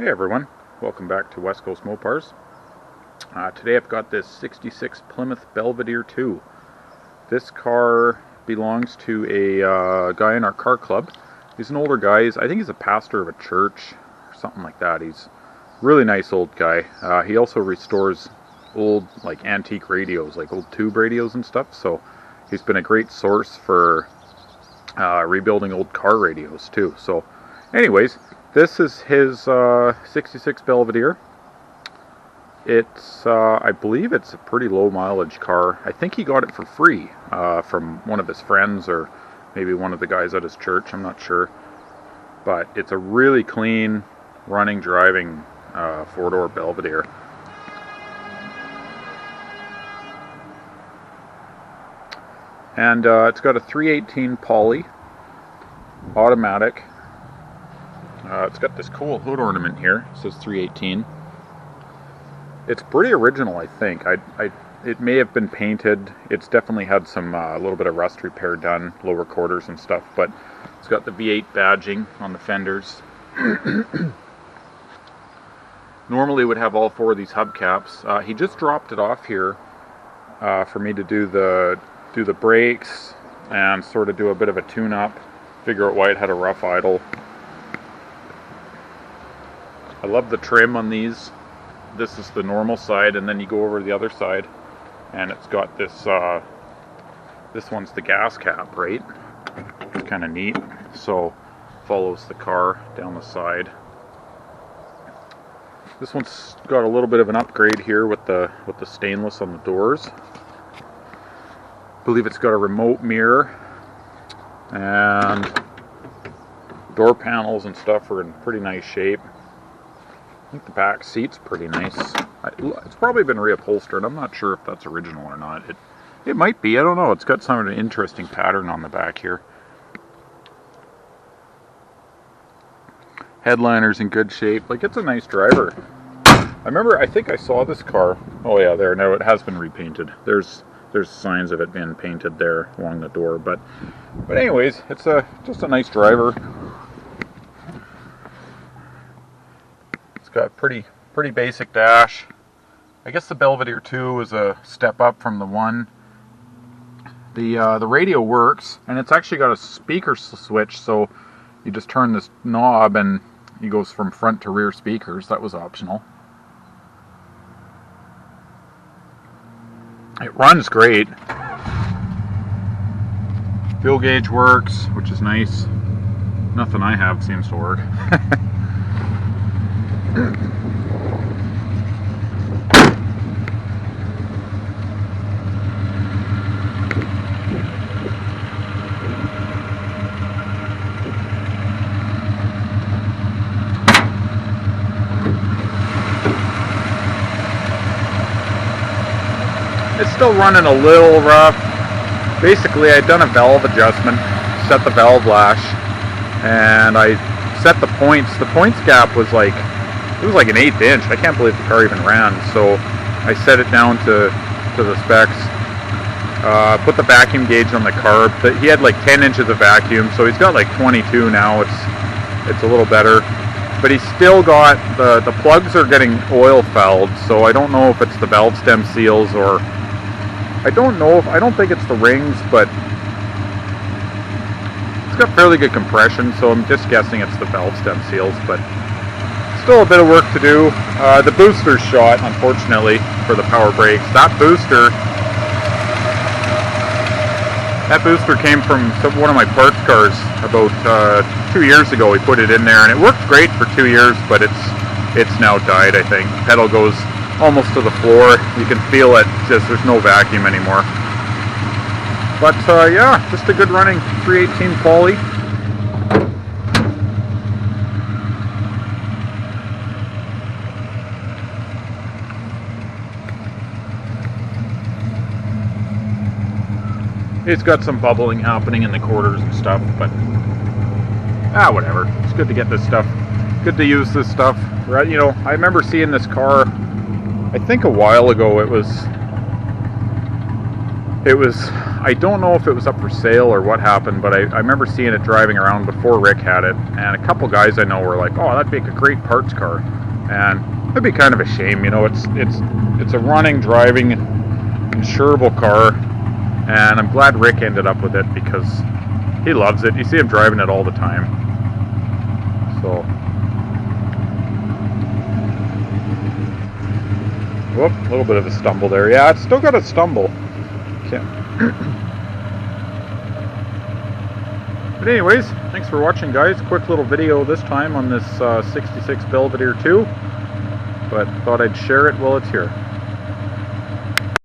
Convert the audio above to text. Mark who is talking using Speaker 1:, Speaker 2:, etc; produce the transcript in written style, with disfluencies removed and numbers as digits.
Speaker 1: Hey everyone, welcome back to West Coast Mopars. Today I've got this 66 Plymouth Belvedere II. This car belongs to a guy in our car club. He's an older guy. I think he's a pastor of a church or something like that. He's a really nice old guy. He also restores old antique radios, like old tube radios and stuff. So he's been a great source for rebuilding old car radios too. So anyways, this is his 66 Belvedere. It's, I believe it's a pretty low mileage car. I think he got it for free from one of his friends or maybe one of the guys at his church, I'm not sure. But it's a really clean, running, driving four-door Belvedere. And it's got a 318 poly, automatic. It's got this cool hood ornament here. It says 318. It's pretty original, I think. It may have been painted. It's definitely had some a little bit of rust repair done, lower quarters and stuff. But it's got the V8 badging on the fenders. Normally, it would have all four of these hubcaps. He just dropped it off here for me to do the brakes and sort of do a bit of a tune-up. Figure out why it had a rough idle. I love the trim on these. This is the normal side, and then you go over to the other side, and it's got this, this one's the gas cap, right? It's kind of neat. So, follows the car down the side. This one's got a little bit of an upgrade here with the stainless on the doors. I believe it's got a remote mirror, and door panels and stuff are in pretty nice shape. I think the back seat's pretty nice. It's probably been reupholstered. I'm not sure if that's original or not. It might be. I don't know. It's got some of an interesting pattern on the back here. Headliner's in good shape. Like, it's a nice driver. I think I saw this car. Oh yeah, there. No, it has been repainted. There's signs of it being painted there along the door. But anyways, it's just a nice driver. Got pretty basic dash. I guess the Belvedere II is a step up from the one. The radio works, and it's actually got a speaker switch, so you just turn this knob and it goes from front to rear speakers. That was optional. It runs great. Fuel gauge works, which is nice. Nothing I have seems to work. It's still running a little rough. Basically, I'd done a valve adjustment, set the valve lash, and I set the points. The points gap was like, it was like an 1/8 inch. I can't believe the car even ran. So I set it down to the specs. Put the vacuum gauge on the carb. He had like 10 inches of vacuum, so he's got like 22 now. It's a little better, but he's still got the plugs are getting oil fouled. So I don't know if it's the valve stem seals or I don't think it's the rings, but it's got fairly good compression. So I'm just guessing it's the valve stem seals, but. Still a bit of work to do. The booster's shot, unfortunately, for the power brakes. That booster came from one of my parts cars about 2 years ago. We put it in there, and it worked great for 2 years, but it's now died, I think. Pedal goes almost to the floor. You can feel it, just there's no vacuum anymore. But yeah, just a good running 318 poly. It's got some bubbling happening in the quarters and stuff, but whatever. It's good to get this stuff. Good to use this stuff. Right? You know, I remember seeing this car. I think a while ago. It was I don't know if it was up for sale or what happened, but I remember seeing it driving around before Rick had it, and a couple guys I know were like, oh, that'd make a great parts car. And it'd be kind of a shame, you know, it's a running, driving, insurable car, and I'm glad Rick ended up with it because he loves it. You see him driving it all the time. So, whoop, a little bit of a stumble there. Yeah, it's still got a stumble. Can't. But anyways, thanks for watching, guys. Quick little video this time on this 66 Belvedere II, but thought I'd share it while it's here.